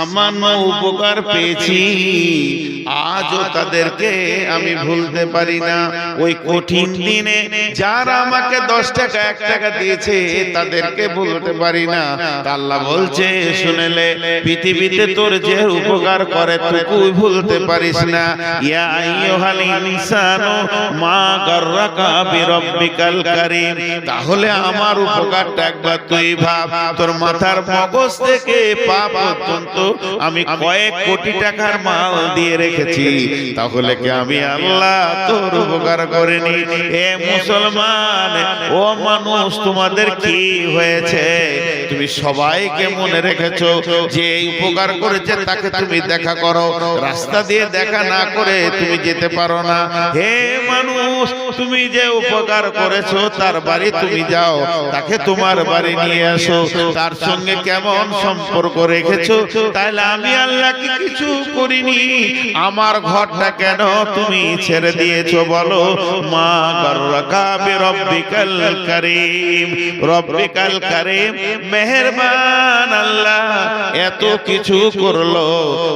সামান্য উপকার পেয়েছি, আজও তাদেরকে আমি ভুলতে পারি না। ওই কঠিন দিনে যারা আমাকে 10 টাকা 1 টাকা দিয়েছে তাদেরকে ভুলতে পারি না। আল্লাহ বলছে শুনেলে, পৃথিবীতে তোর যে উপকার করে তুই ভুলতে পারিস না। ইয়া আইয়ুহাল ইনসানু মা গাররাকা বিরাব্বিকাল কারীম। তাহলে আমার উপকারটা একবার তুই ভাব। তোর মাথার মগজ থেকে পা পর্যন্ত আমি কয়েক কোটি টাকার মাল দিয়ে রেখেছি, তাহলে কি আমি আল্লাহ তোর উপকার করিনি? এ মুসলমান, ও মানুষ, তোমাদের কি হয়েছে? তুমি সবাইকে মনে রেখেছো যে এই উপকার করেছে তাকে তুমি দেখা করো, রাস্তা দিয়ে দেখা না করে তুমি যেতে পারো না। হে মানুষ, তুমি যে উপকার করেছো তার বাড়ি তুমি যাও, তাকে তোমার বাড়ি নিয়ে আসো, তার সঙ্গে কেমন সম্পর্ক রেখেছো? তাহলে আমি আল্লাহ কি কিছু করিনি? আমার ঘরটা কেন তুমি ছেড়ে দিয়েছো বলো? মা গাররাকা বিরাব্বিকাল কারীম। রব্বিকাল কারীম, মেহেরবান আল্লাহ এত কিছু করলো,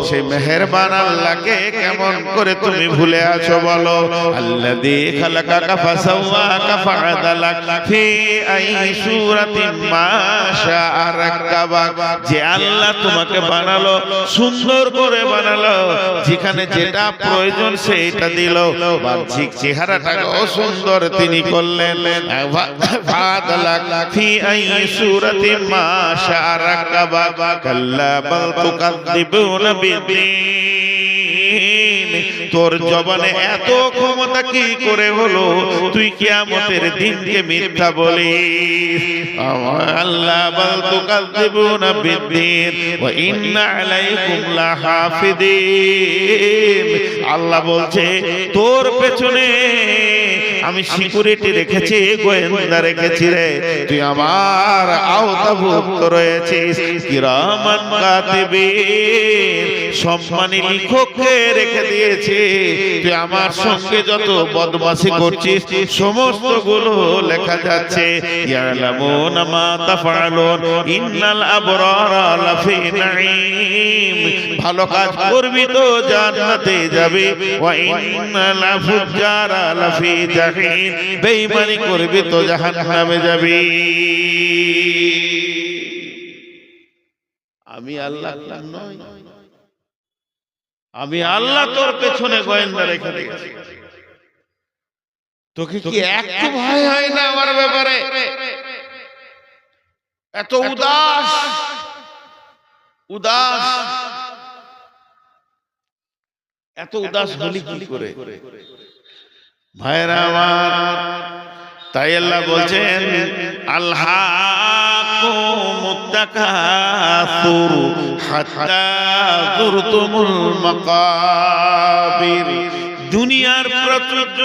সেই মেহেরবান আল্লাহকে কেমন করে তুমি ভুলে আছো বলো? আল্লাযী খালাকাকা ফাসাওয়াকা ফাআদালাক ফি আই সূরাতিন মা শাআ রাক্কাবাক। যে আল্লাহ তোমাকে বানালো, সুন্দর করে বানালো, যেখানে যেটা প্রয়োজন সেটা দিল, বাহ্যিক চেহারাটাও সুন্দর তিনি করলেন। ফাআদালাক ফি আই সূরাতিন মা শাআ রাক্কাবাক। কাল্লা বাল তুকাযযিবুনা বিদ্দীন। তোর জবানে এত ক্ষমতা কি করে হলো তুই কিয়ামতের দিনকে মিথ্যা বলিস? আল্লাহ বাল তুকাযযিবুনা বিদ্দীন ওয়া ইন্না আলাইকুম লাহাফিদিন। আল্লাহ বলছে তোর পেছনে আমি সিকিউরিটি রেখেছি, গোয়েন্দা রেখেছি রে, তুই আমার আওতাভুক্ত রয়েছিস। কিরামান কাতিবিন, সম্মানী লিখককে রেখে দিয়েছি। তুই আমার সঙ্গে যত বদমাশি করছিস সমস্ত গুলো লেখা যাচ্ছে। ইয়ালামুনা মা তাফআলুন ইন্নাল আবরারা লাফি নাঈম। ভালো কাজ করবি তো জান্নাতে যাবি, ওয়া ইন্নাল ফুজ্জারা লাফি জাহিম। বেঈমানি করবি তো জাহান্নামে যাবি। আমি আল্লাহ নই? আমি আল্লাহ তোর পেছনে গোয়েন্দা রেখে দিয়েছি। তোকে কি একটু ভয় হয় না আমার ব্যাপারে? এত উদাস উদাস এত উদাস হলি কি করে ভাইরা আমার? তাই আল্লাহ বলছেন আলহাকুমুত তাকাসুর হাত্তা যুরতুমুল মাকাবির। দুনিয়ার প্রাচুর্য,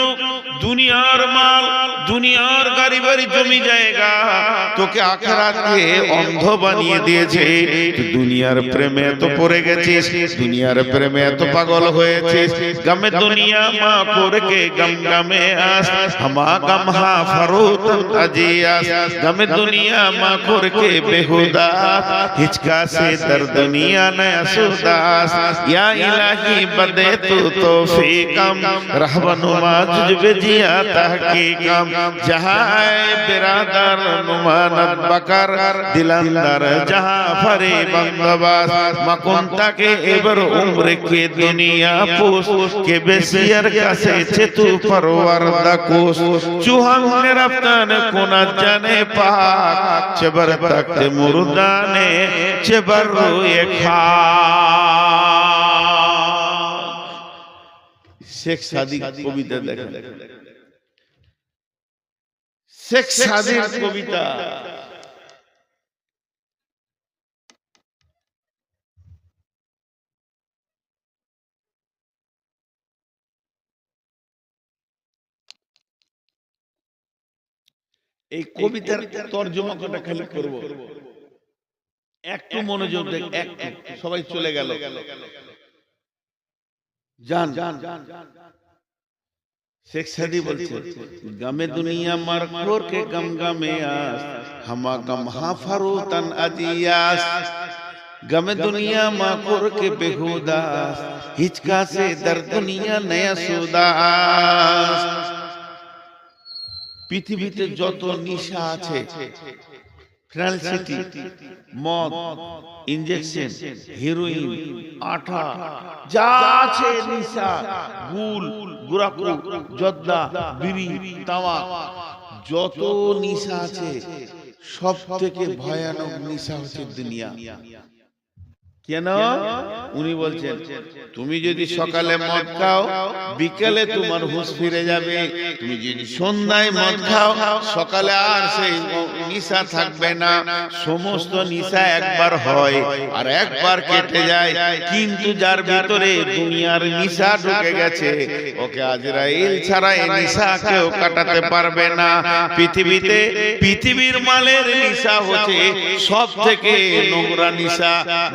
দুনিয়ার মাল, দুনিয়ার গাড়ি বাড়ি জমি জায়গা তোকে আখিরাতকে অন্ধ বানিয়ে দিয়েছে। দুনিয়ার প্রেমে এত পড়ে গেছিস, দুনিয়ার প্রেমে এত পাগল হয়েছিস। গামে দুনিয়া মা করকে গম গামে আস, হামা গম হা ফারুত আজিয়াস। গামে দুনিয়া মা করকে বেহুদা, হিচকা সে দর্দ দুনিয়া নয়া সুদাস। ইয়া ইলাহি বদে তু তৌফিকম रहबनुमा जुजबे जिया तहकीकम। जहां बिरादर नुमानत बकर दिलंदर जहां फरे बंदोबस। मकुंता के एबर उम्र के दुनिया पोस के बेसियर कसे चेतु परवर दकोस। चुहंग ने रफ्तान कोना जाने पाक, चबर तक मुर्दाने चबर रोए खा। শেখ সাদিক কবিতা দেখেন, শেখ সাদিক কবিতা। এই কবিতার তরজমা কটা খালি করব, একটু মনোযোগ দেখ। একটু সবাই চলে গেল, जान शेख सादी बोलते गमे दुनिया मरखोर के गम गमे आस, हमा गम हा फरूतन अजियास। गम दुनिया माखोर के बेहुदास, हिचका से दर दुनिया नया सुदास। পৃথিবীতে যত নিশা আছে, ফ্যান্সিটি, মদ, ইনজেকশন, হেরোইন, আঠা, যা আছে নিশা, গুল, গুরাকু, জর্দা, বিড়ি, তামাক, যত নিশা আছে সব থেকে ভয়ানক নিশা হচ্ছে দুনিয়া। কেন? উনি বলছেন তুমি যদি সকালে মদ খাও বিকেলে তোমার হুঁশ ফিরে যাবে, তুমি যদি সন্ধ্যায় মদ খাও সকালে আর সেই নিশা থাকবে না। সমস্ত নিশা একবার হয় আর একবার কেটে যায়, কিন্তু যার ভিতরে দুনিয়ার নিশা ঢুকে গেছে ওকে আজরাইল ছাড়া এই নিশা কেউ কাটাতে পারবে না। পৃথিবীতে পৃথিবীর মালের নিশা হচ্ছে সব থেকে নোংরা নিশা।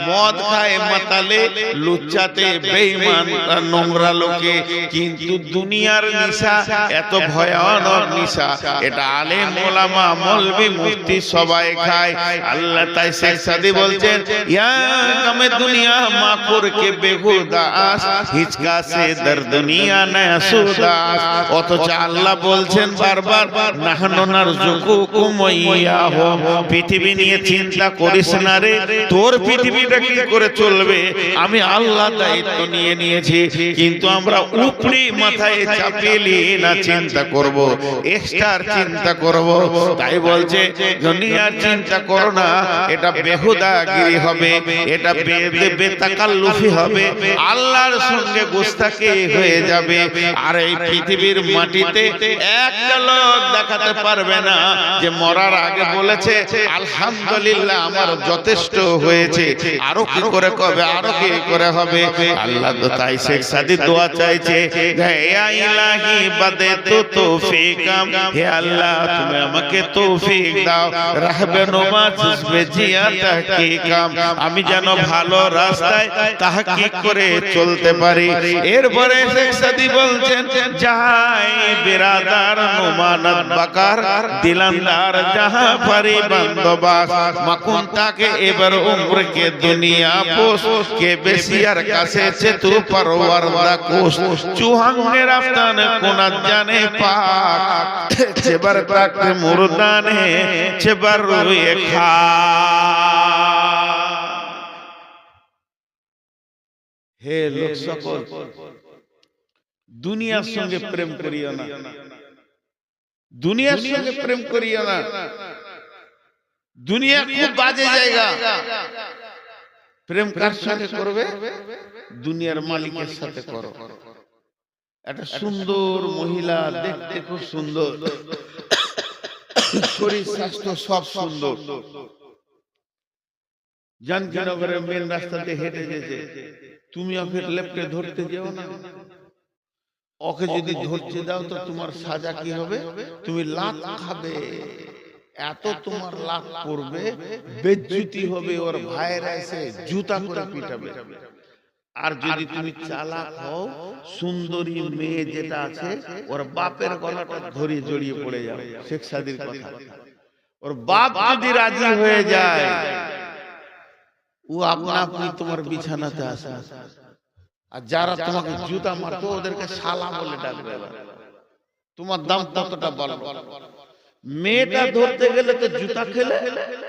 মদ খায় মাতালে, লুচ্চাতে বেঈমান নোংরা লোকে, কিন্তু দুনিয়ার নিশা এত ভয়ানক নিশা, এটা আলেম ওলামা মৌলভী মুফতি সবাই খায়। আল্লাহ তাই শেখ সাদি বলছেন ইয়া কামে দুনিয়া মাখুর কে বেহুদাস, হিচকা সে দর দুনিয়া নয়া সুদাস। অথচ আল্লাহ বলছেন বারবার নাহনু নারযুকুকুম ওয়াইয়াহু, পৃথিবী নিয়ে চিন্তা করিস না রে, তোর পৃথিবীটা কি করে চলবে আমি আল্লাহ দায়িত্ব নিয়ে নিয়েছি। কিন্তু আমরা উপরি মাথায় চাপিয়ে নিয়ে না চিন্তা করব, এক্সট্রার চিন্তা করব। তাই বলছে দুনিয়ার চিন্তা করো না, এটা বেহুদাগিরি হবে, এটা বেতাকাল্লুফি হবে, আল্লাহর সঙ্গে গুস্তাখি হয়ে যাবে। আর এই পৃথিবীর মাটিতে একটা লোক দেখাতে পারবে না যে মরার আগে বলেছে আলহামদুলিল্লাহ আমার যথেষ্ট হয়েছে, আরো কি করে কবে, আরো কি করে হবে। আল্লাহ তো তাই শেখ সাদি দোয়া চাইছে, হে ইলাহি বাদে তো তৌফিকাম, হে আল্লাহ তুমি আমাকে তৌফিক দাও, রাহবে নুমা জুজবে জিয়া তাহকিকাম, আমি যেন ভালো রাস্তায় তাহকিক করে চলতে পারি। এরপরে শেখ সাদি বলছেন যাই বিরাদার নুমানত বাকার, দিলান্দার জাহা পারি বন্দোবাস, মাকুন তাকে এবার উমর কে দুনিয়া পোষ, কে বেশিয়ার কাছে চেতু পরওয়ারদা কোষ, চুহাঙ্গে রাফতান কোনাত জানে পাক, চেবার তাক মুরদানে চেবার রুয়ে খা। হে লোক সকল, দুনিয়ার সঙ্গে প্রেম করিও না, দুনিয়ার সঙ্গে প্রেম করিও না। দুনিয়া খুব বাজে জায়গা। প্রেম কার সাথে করবে? দুনিয়ার মালিকের সাথে করো। একটা সুন্দর মহিলা, দেখতে খুব সুন্দর, শরীর স্বাস্থ্য সব সুন্দর, জানকীনগরের মেন রাস্তাতে হেঁটে যেতে, তুমি ওকে লেপটে ধরতে যেও না। ওকে যদি ধরতে দাও তো তোমার সাজা কি হবে? তুমি লাত খাবে, এত তোমার লাভ করবে, বেজ্জতি হবে, ওর ভাইরা এসে জুতা করে পিটাবে। আর যদি তুমি চালাক হও, সুন্দরী মেয়ে যেটা আছে ওর বাপের গলাটা ধরে জড়িয়ে পড়ে যাও। শেখ সাদির কথা, ওর বাপ যদি রাজি হয়ে যায় ও আপনা আপনি তোমার বিছানাতে আসে। আর যারা তোমাকে জুতা মারতো ওদেরকে শালা বলে ডাকবে। তোমার দাম কতটা বলবো? মেয়েটা ধরতে গেলে তো জুতা খেলে,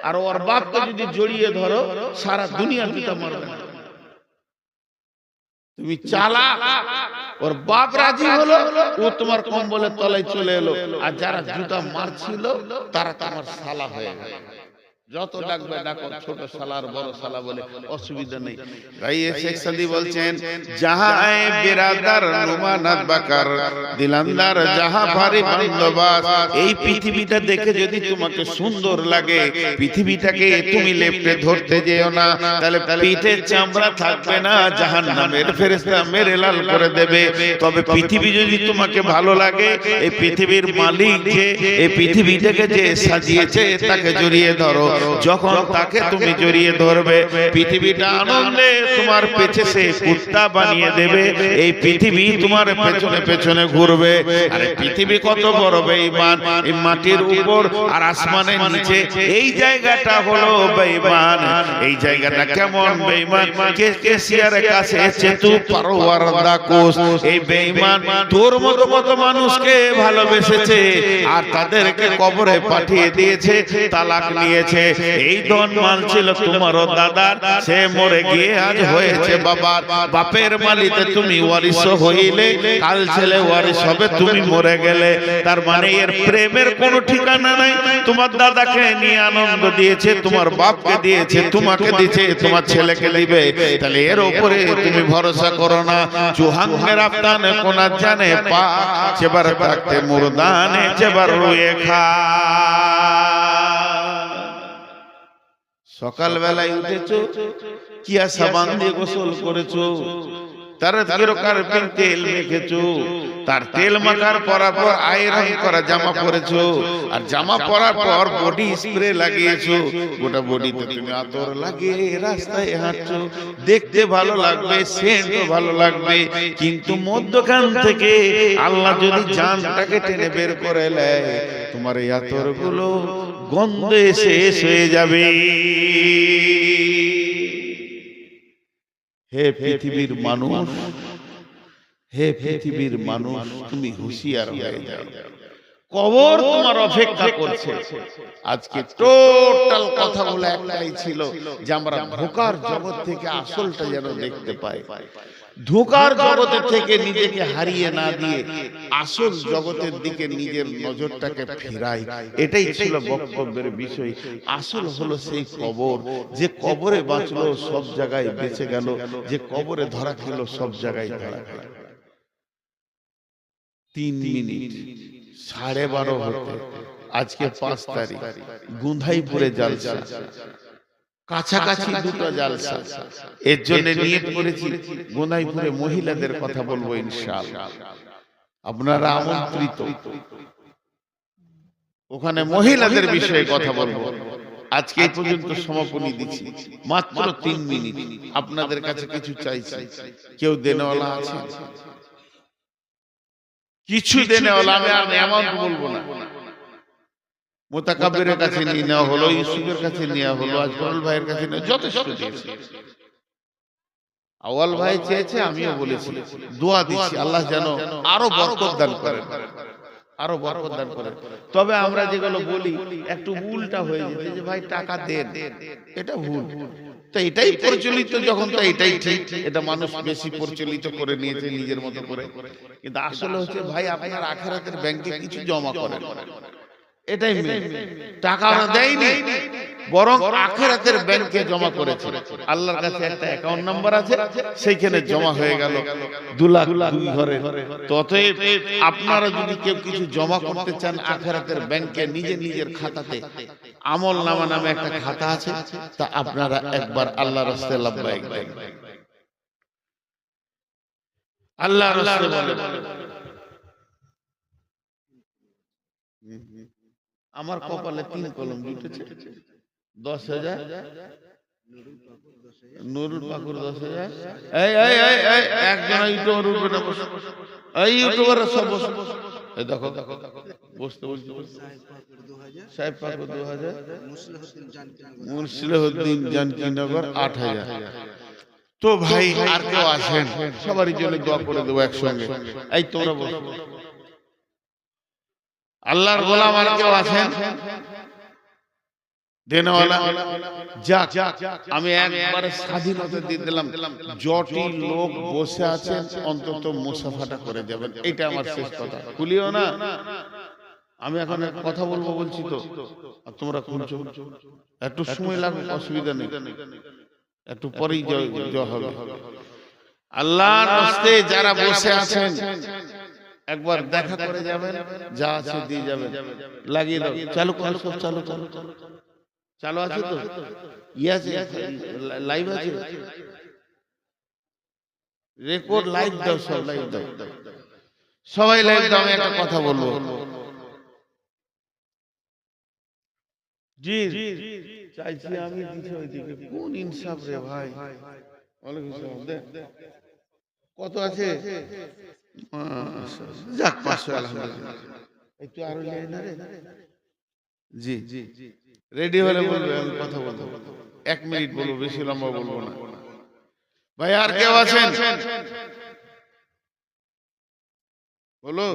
আর ওর বাপকে যদি জড়িয়ে ধরো সারা দুনিয়া জুতা মারবে। তুমি চালাক, ওর বাপ রাজি হলো, ও তোমার কম্বলের তলায় চলে এলো, আর যারা জুতা মারছিল তারা তোমার শালা হয়ে গেল। যত ডাকবে ডাকো, ছোট শালার বড় শালা বলে অসুবিধা নেই। ভাই শেখ সাদি বলছেন জাহায় বিরাদার নুমানাত বাকার, দিলান্দার জাহা ভারি বন্দোবাস। এই পৃথিবীটা দেখে যদি তোমাকে সুন্দর লাগে, পৃথিবীটাকে তুমি লেপটে ধরতে যেও না, তাহলে পিঠে চামড়া থাকবে না, জাহান্নামের ফেরেশতা মেরে লাল করে দেবে। তবে পৃথিবী যদি তোমাকে ভালো লাগে, এই পৃথিবীর মালিক যে, এই পৃথিবীটাকে যে সাজিয়েছে তাকে জড়িয়ে ধরো। যখন তাকে তুমি জড়িয়ে ধরবে পৃথিবীটা আনন্দে তোমার পেছে সে কুত্তা বানিয়ে দেবে, এই পৃথিবী তোমার পেছনে পেছনে ঘুরবে। আরে পৃথিবী কত বড় বেঈমান, এই মাটির উপর আর আসমানের নিচে এই জায়গাটা হলো বেঈমান। এই জায়গাটা কেমন বেঈমান, কেসিয়ারের কাছে চেতু পারওয়ার দাকুস, এই বেঈমান তোর মতো কত মানুষকে ভালোবেসেছে আর তাদেরকে কবরে পাঠিয়ে দিয়েছে, তালাক নিয়েছে। এই ধন মাল ছিল তোমারও দাদার, সে মরে গিয়ে আজ হয়েছে বাবার। বাপের মালিতে তুমি ওয়ারিস হইলে, কাল ছেলে ওয়ারিস হবে তুমি মরে গেলে। তার মানে এর প্রেমের কোনো ঠিকানা নাই। তোমার দাদাকে নিয়ে আনন্দ দিয়েছে, তোমার বাপকে দিয়েছে, তোমাকে দিয়েছে, তোমার ছেলেকে দিবে। তাহলে এর উপরে তুমি ভরসা করো না। চুহাঙ্গের আফতানে কোনা জানে পা, চেবার থাকতে মুরদানে চেবার রুয়ে খা। সকাল বেলায় উঠেছো, কিয়া সাবান দিয়ে গোসল করেছো, তার তেল মেখেছো, তার তেল মাখার পর আয়রন করা জামা পরেছো, আর জামা পরার পর বডি স্প্রে লাগিয়েছো, গোটা বডিতে তুমি আতর লাগিয়ে রাস্তায় হাঁটছো। দেখতে ভালো লাগবে, সেন্টও ভালো লাগবে, কিন্তু মধ্যখান থেকে আল্লাহ যদি জানটাকে টেনে বের করে নেয়, তোমার এই আতর গুলো গন্ধে শেষ হয়ে যাবে। হে পৃথিবীর মানুষ, হে পৃথিবীর মানুষ, তুমি হুঁশিয়ার হয়ে যাও, কবর তোমার অপেক্ষা করছে। আজকে টোটাল কথা বলে একটাই ছিল যে আমরা ধোঁকার জগৎ থেকে আসলটা যেন দেখতে পাই, ধোঁকার জগতে থেকে নিজেকে হারিয়ে না দিয়ে আসল জগতের দিকে নিজের নজরটাকে ফেরাই। এটাই ছিল বক্তব্যের বিষয়। আসল হলো সেই কবর, যে কবরে বাঁচলো সব জায়গায় বেঁচে গেল, যে কবরে ধরা খেল সব জায়গায় ধরা খেল। 3 মিনিট 12:30 হতে আজকে 5 তারিখ, গুন্ধাইপুরে জালসা, কাছাকাছি দুটো জালসা। এর জন্য নিয়ত করেছি গুন্ধাইপুরে মহিলাদের কথা বলবো ইনশাআল্লাহ, আপনারা আমন্ত্রিত। ওখানে মহিলাদের বিষয়ে কথা বলবো। আজকে এই পর্যন্ত সমাপনী দিচ্ছি, মাত্র 3 মিনিট। আপনাদের কাছে কিছু চাইছি, কেউ দেনেওয়ালা আছে? কিছু দেনেওয়ালা, আমি আর অ্যামাউন্ট বলবো না। মোতাকাব্বিরের কাছে নিয়ে নেওয়া হলো, ইউসুফের কাছে নেওয়া হলো, আজমল ভাইয়ের কাছে নেওয়া, যথেষ্ট দিয়েছে। আওয়াল ভাই চেয়েছে, আমিও বলেছি, দোয়া দিচ্ছি আল্লাহ যেন আরো বরকত দান করেন, আরো বরকত দান করেন। তবে আমরা যেগুলো বলি একটু উল্টা হয়ে যেতে, যে ভাই টাকা দেন, এটা ভুল। তো এটাই প্রচলিত যখন, তো এটাই ঠিক, এটা মানুষ বেশি প্রচলিত করে নিয়েছে নিজের মতো করে। কিন্তু আসলে হচ্ছে ভাই আপনার আখিরাতের ব্যাংকে কিছু জমা করেন, এটাই মেন। টাকা দেয়নি, বরং আখিরাতের ব্যাংকে জমা করেছে। আল্লাহর কাছে একটা অ্যাকাউন্ট নাম্বার আছে, সেইখানে জমা হয়ে গেল 2 লাখ 2 ঘরে। ততএব আপনারা যদি কেউ কিছু জমা করতে চান আখিরাতের ব্যাংকে, নিজের খাতাতে, আমল নামা নামে একটা খাতা আছে, তা আপনারা একবার আল্লাহর রাস্তায় লাব্বাইক দেন। আল্লাহর রাস্তায় বলেন, আমার কপালে 3 কলম জুটেছে, 10,000, নুরুল পাকুর 10,000। এই একজন ইউটিউবার উঠবে না, বসে এই ইউটিউবাররা সব বসে, এই দেখো বসতে বলছি, সাহেব পাকুর 2,000, মুসলিহুদ্দিন জানকীনগর 8,000। তো ভাই আর কেউ আসেন, সবারই জন্য দোয়া করে দেবো একসঙ্গে। এই তোমরা বসো, আল্লাহর গোলাম আর কেউ আছেন দেনওয়ালা? যাক, আমি একবার স্বাধীনতা দিয়ে দিলাম, যটি লোক বসে আছেন অন্তত মুসাফাটা করে যাবেন, এটা আমার শেষ কথা। খুলিও না, আমি এখন কথা বলবো বলছি তো, আর তোমরা খুলছো, একটু সময় লাগবে, অসুবিধা নেই, একটু পরেই হবে। আল্লাহর রাস্তায় যারা বসে আছেন একবার দেখা করে যাবেন, যা আছে দিয়ে যাবেন। লাগিয়ে দাও, চালু করো, সব চালু করো, চালু আছে তো? আছে, লাইভ আছে, রেকর্ড লাইভ দাও, সব লাইভ দাও, সবাই লাইভ দাও। আমি একটা কথা বলবো, জি চাইছি আমি দিছি ওইদিকে, কোন ইনসাফ রে ভাই। ওয়ালাইকুম আসসালাম, দে। কত আছে? যাক 500, আলহামদুলিল্লাহ। একটু আরো নিয়ে না রে। জি রেডি হলে বলবে, আমি কথা বলবো। 1 মিনিট বলবো, বেশি লম্বা বলবো না। ভাই আর কেউ আছেন? বলো।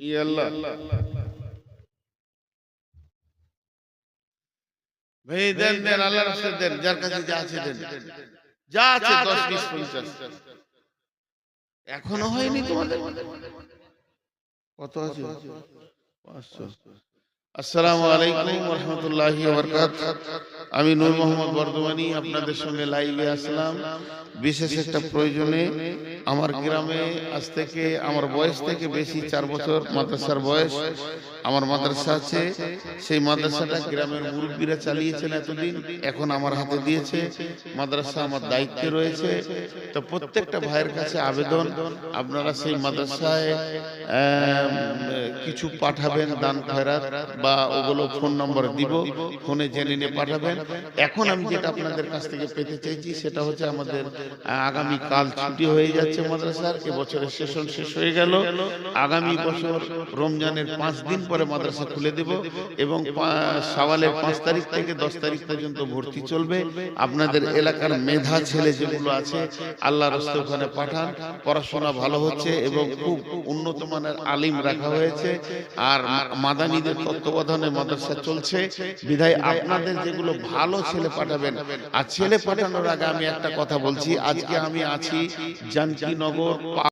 ই আল্লাহ, ভাই দেন দেন, আল্লাহর রাস্তায় দেন, যার কাছে যা আছে দেন, যা আছে 10, 20, 50। এখনো হয়নি তোমাদের? কত আছে? 500। আসসালামু আলাইকুম ওয়া রাহমাতুল্লাহি ওয়া বারাকাতুহু। আমি নূর মোহাম্মদ বর্ধমানী আপনাদের সঙ্গে লাইভে আসলাম বিশেষ একটা প্রয়োজনে। আমার গ্রামে আজ থেকে, আমার বয়স থেকে বেশি 4 বছর মাদ্রাসার বয়স। আমার মাদ্রাসা আছে, সেই মাদ্রাসাটা গ্রামের মুরব্বীরা চালিয়েছেন এতদিন, এখন আমার হাতে দিয়েছে। মাদ্রাসা আমার দায়িত্বে রয়েছে। তো প্রত্যেকটা ভাইয়ের কাছে আবেদন, আপনারা সেই মাদ্রাসায় কিছু পাঠাবেন, দান খয়রাত বা ওগুলো ফোন নম্বর দিব, ফোনে জেনে নিয়ে পাঠাবেন। এখন আমি যেটা আপনাদের কাছ থেকে পেতে চাইছি সেটা হচ্ছে, আমাদের আগামী কাল ছুটি হয়ে যাচ্ছে মাদ্রাসার, এবছরের সেশন শেষ হয়ে গেল। আগামী বছর রমজানের 5 দিন পরে মাদ্রাসা খুলে দেব এবং শাওয়ালের 5 তারিখ থেকে 10 তারিখ পর্যন্ত ভর্তি চলবে। আপনাদের এলাকার মেধা ছেলে যেগুলো আছে, আল্লাহর রাস্তায় ওখানে পাঠান। পড়াশোনা ভালো হচ্ছে এবং খুব উন্নত মানের আলিম রাখা হয়েছে, আর মাদানীদের তত্ত্বাবধানে মাদ্রাসা চলছে। বিধায় আপনাদের যেগুলো ভালো ছেলে পাঠাবেন। আর ছেলে পাঠানোর আগে আমি একটা কথা বলছি, আজকে আমি আছি জানকীনগর